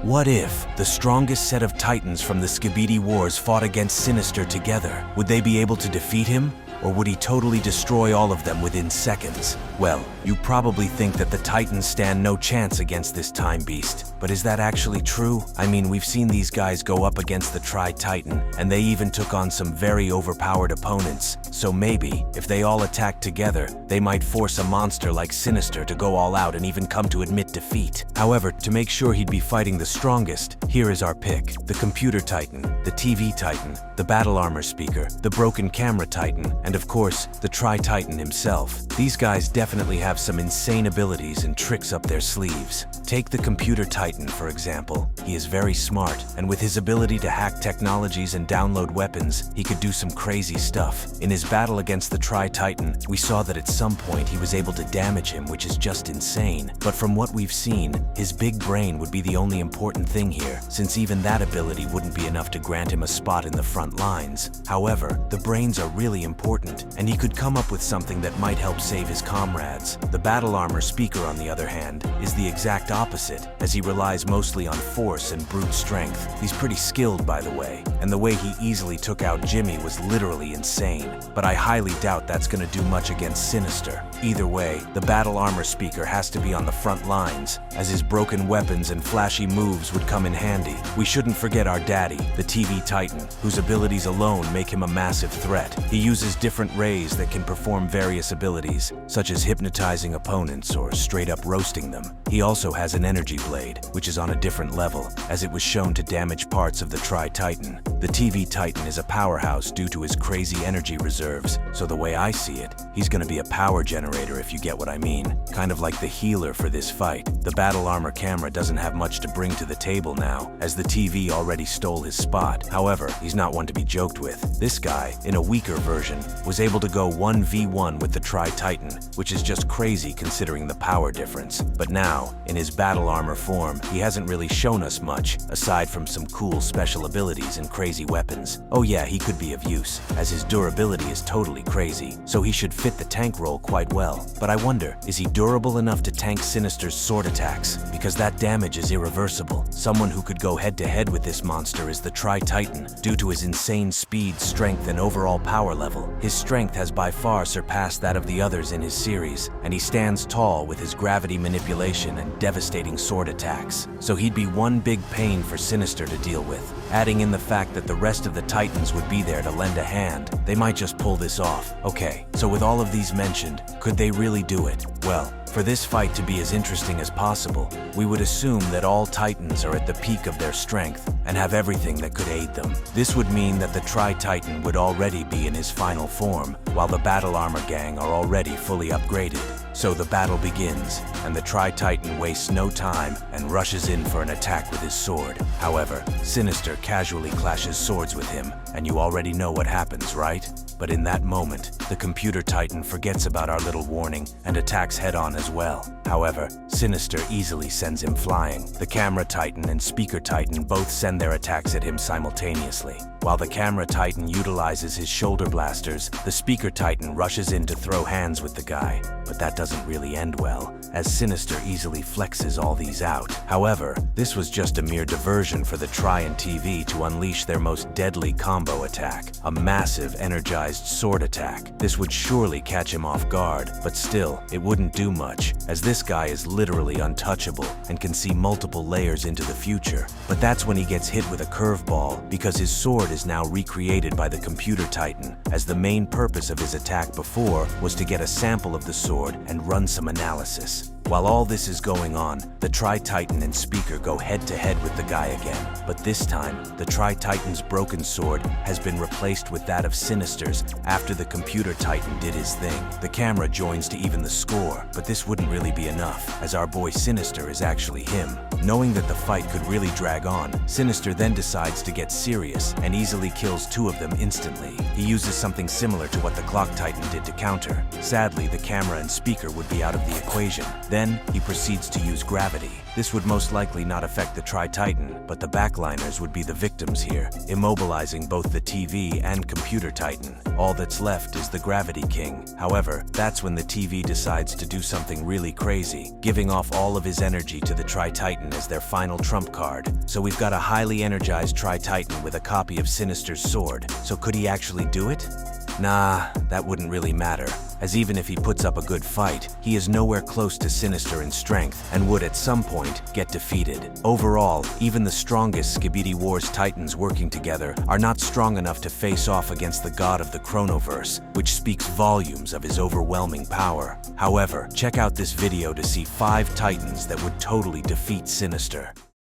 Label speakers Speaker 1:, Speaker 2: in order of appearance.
Speaker 1: What if the strongest set of Titans from the Skibidi Wars fought against Sinister together? Would they be able to defeat him? Or would he totally destroy all of them within seconds? Well, you probably think that the Titans stand no chance against this time beast. But is that actually true? I mean, we've seen these guys go up against the Tri-Titan, and they even took on some very overpowered opponents. So maybe, if they all attacked together, they might force a monster like Sinister to go all out and even come to admit defeat. However, to make sure he'd be fighting the strongest, here is our pick. The Computer Titan, the TV Titan, the Battle Armor Speaker, the Broken Camera Titan, and of course, the Tri-Titan himself. These guys definitely have some insane abilities and tricks up their sleeves. Take the Computer Titan, for example. He is very smart, and with his ability to hack technologies and download weapons, he could do some crazy stuff. In his battle against the Tri-Titan, we saw that at some point he was able to damage him, which is just insane. But from what we've seen, his big brain would be the only important thing here, since even that ability wouldn't be enough to grant him a spot in the front lines. However, the brains are really important, and he could come up with something that might help save his comrades. The Battle Armor Speaker, on the other hand, is the exact opposite, as he relies mostly on force and brute strength. He's pretty skilled, by the way, and the way he easily took out Jimmy was literally insane. But I highly doubt that's gonna do much against Sinister. Either way, the Battle Armor Speaker has to be on the front lines, as his broken weapons and flashy moves would come in handy. We shouldn't forget our daddy, the TV Titan, whose abilities alone make him a massive threat. He uses different rays that can perform various abilities, such as hypnotizing opponents or straight up roasting them. He also has an energy blade, which is on a different level, as it was shown to damage parts of the Tri-Titan. The TV Titan is a powerhouse due to his crazy energy reserves, so the way I see it, he's gonna be a power generator if you get what I mean. Kind of like the healer for this fight. The Battle Armor Camera doesn't have much to bring to the table now, as the TV already stole his spot. However, he's not one to be joked with. This guy, in a weaker version, was able to go 1v1 with the Tri-Titan, which is just crazy considering the power difference. But now, in his battle armor form, he hasn't really shown us much, aside from some cool special abilities and crazy weapons. Oh yeah, he could be of use, as his durability is totally crazy, so he should fit the tank role quite well. But I wonder, is he durable enough to tank Sinister's sword attacks? Because that damage is irreversible. Someone who could go head-to-head with this monster is the Tri-Titan, due to his insane speed, strength, and overall power level. His strength has by far surpassed that of the others in his series, and he stands tall with his gravity manipulation and devastating sword attacks. So he'd be one big pain for Sinister to deal with. Adding in the fact that the rest of the Titans would be there to lend a hand, they might just pull this off. Okay, so with all of these mentioned, could they really do it? Well, for this fight to be as interesting as possible, we would assume that all Titans are at the peak of their strength and have everything that could aid them. This would mean that the Tri-Titan would already be in his final form, while the Battle Armor Gang are already fully upgraded. So the battle begins, and the Tri-Titan wastes no time and rushes in for an attack with his sword. However, Sinister casually clashes swords with him, and you already know what happens, right? But in that moment, the Computer Titan forgets about our little warning and attacks head-on as well. However, Sinister easily sends him flying. The Camera Titan and Speaker Titan both send their attacks at him simultaneously. While the Camera Titan utilizes his shoulder blasters, the Speaker Titan rushes in to throw hands with the guy. But that doesn't really end well, as Sinister easily flexes all these out. However, this was just a mere diversion for the Tri and TV to unleash their most deadly combo attack, a massive energized sword attack. This would surely catch him off guard, but still, it wouldn't do much, as this guy is literally untouchable and can see multiple layers into the future. But that's when he gets hit with a curveball, because his sword is now recreated by the Computer Titan, as the main purpose of his attack before was to get a sample of the sword and run some analysis. While all this is going on, the Tri-Titan and Speaker go head-to-head with the guy again. But this time, the Tri-Titan's broken sword has been replaced with that of Sinister's after the Computer Titan did his thing. The camera joins to even the score, but this wouldn't really be enough, as our boy Sinister is actually him. Knowing that the fight could really drag on, Sinister then decides to get serious and easily kills two of them instantly. He uses something similar to what the Clock Titan did to counter. Sadly, the camera and Speaker would be out of the equation. Then, he proceeds to use gravity. This would most likely not affect the Tri-Titan, but the backliners would be the victims here, immobilizing both the TV and computer Titan. All that's left is the Gravity King. However, that's when the TV decides to do something really crazy, giving off all of his energy to the Tri-Titan as their final trump card. So we've got a highly energized Tri-Titan with a copy of Sinister's sword. So could he actually do it? Nah, that wouldn't really matter, as even if he puts up a good fight, he is nowhere close to Sinister in strength and would at some point get defeated. Overall, even the strongest Skibidi Wars Titans working together are not strong enough to face off against the god of the Chronoverse, which speaks volumes of his overwhelming power. However, check out this video to see 5 Titans that would totally defeat Sinister.